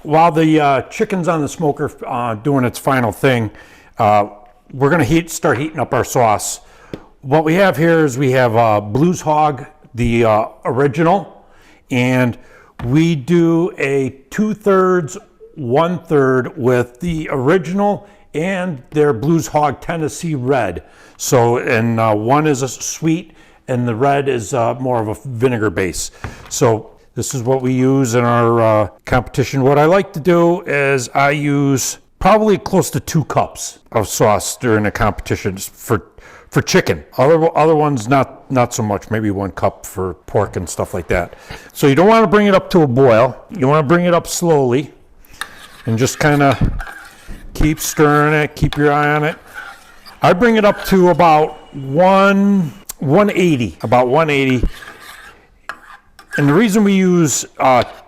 while the chicken's on the smoker doing its final thing, we're gonna start heating up our sauce. What we have here is we have Blues Hog, the original, and we do a 2/3, 1/3 with the original and their Blues Hog Tennessee Red. So, and one is a sweet and the red is more of a vinegar base. So this is what we use in our competition. What I like to do is I use probably close to 2 cups of sauce during a competition for chicken. Other ones not so much, maybe 1 cup for pork and stuff like that. So you don't want to bring it up to a boil. You want to bring it up slowly and just kind of keep stirring it, keep your eye on it. I bring it up to about 180, about 180. And the reason we use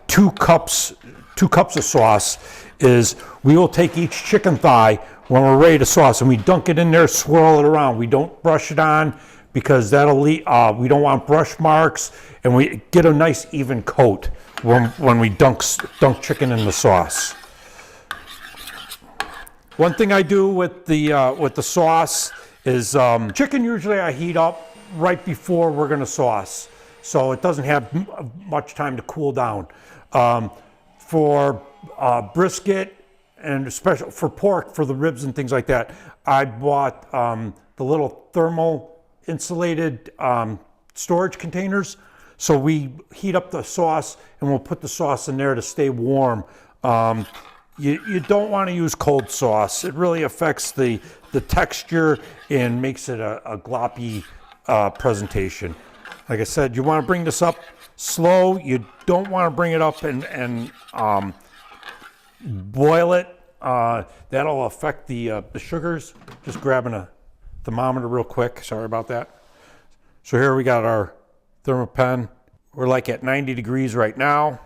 2 cups of sauce is we will take each chicken thigh when we're ready to sauce and we dunk it in there, swirl it around. We don't brush it on because that'll leave, we don't want brush marks, and we get a nice even coat when we dunk chicken in the sauce. One thing I do with the sauce is chicken usually I heat up right before we're gonna sauce, so it doesn't have much time to cool down. For brisket and especially for pork, for the ribs and things like that, I bought the little thermal insulated storage containers. So we heat up the sauce and we'll put the sauce in there to stay warm. You don't want to use cold sauce. It really affects the texture and makes it a gloppy presentation. Like I said, you want to bring this up slow. You don't want to bring it up and boil it. That'll affect the sugars. Just grabbing a thermometer real quick. Sorry about that. So here we got our thermopen. We're like at 90 degrees right now.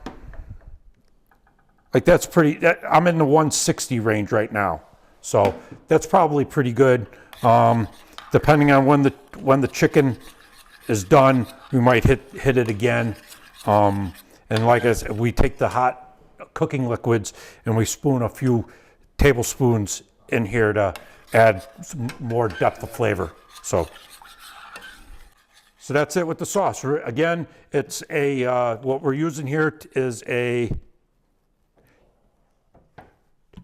Like that's pretty, I'm in the 160 range right now. So that's probably pretty good. Depending on when the chicken is done, we might hit it again. And like I said, we take the hot cooking liquids and we spoon a few tablespoons in here to add some more depth of flavor. So that's it with the sauce. Again, it's what we're using here is a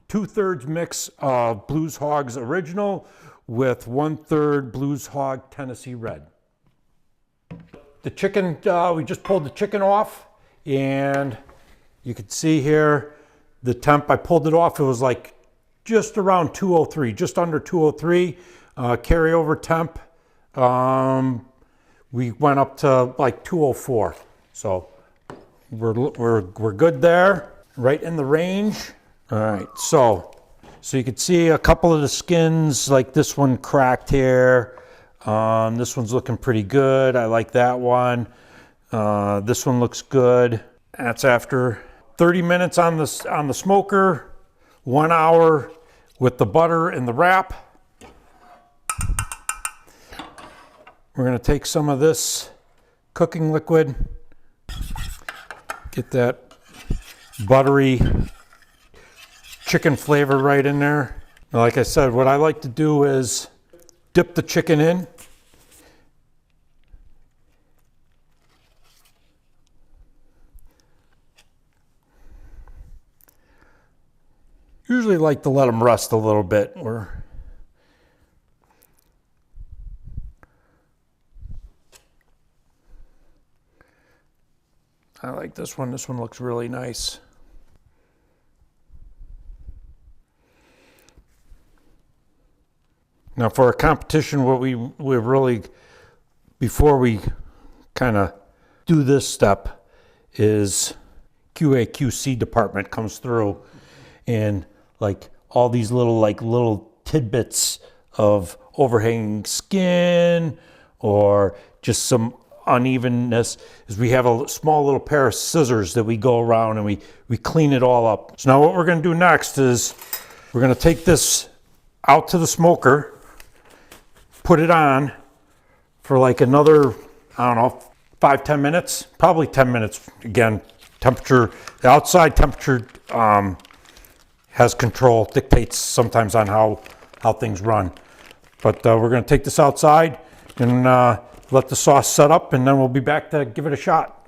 2/3 mix of Blues Hog's original with 1/3 Blues Hog Tennessee Red. The chicken, we just pulled the chicken off, and you can see here the temp. I pulled it off. It was like just around 203, just under 203. Carryover temp, we went up to like 204. So we're good there, right in the range. All right, so you can see a couple of the skins, like this one cracked here. This one's looking pretty good. I like that one. This one looks good. That's after 30 minutes on the smoker, 1 hour with the butter and the wrap. We're gonna take some of this cooking liquid, get that buttery chicken flavor right in there. Now, like I said, what I like to do is dip the chicken in. Usually like to let them rest a little bit. I like this one. This one looks really nice. Now for a competition, what we really, before we kind of do this step, is QA/QC department comes through and like all these little tidbits of overhanging skin or just some unevenness, is we have a small little pair of scissors that we go around and we clean it all up. So now what we're going to do next is we're going to take this out to the smoker, put it on for like another, I don't know, 5-10 minutes, probably 10 minutes again temperature, the outside temperature has control, dictates sometimes on how things run. But we're going to take this outside and let the sauce set up, and then we'll be back to give it a shot.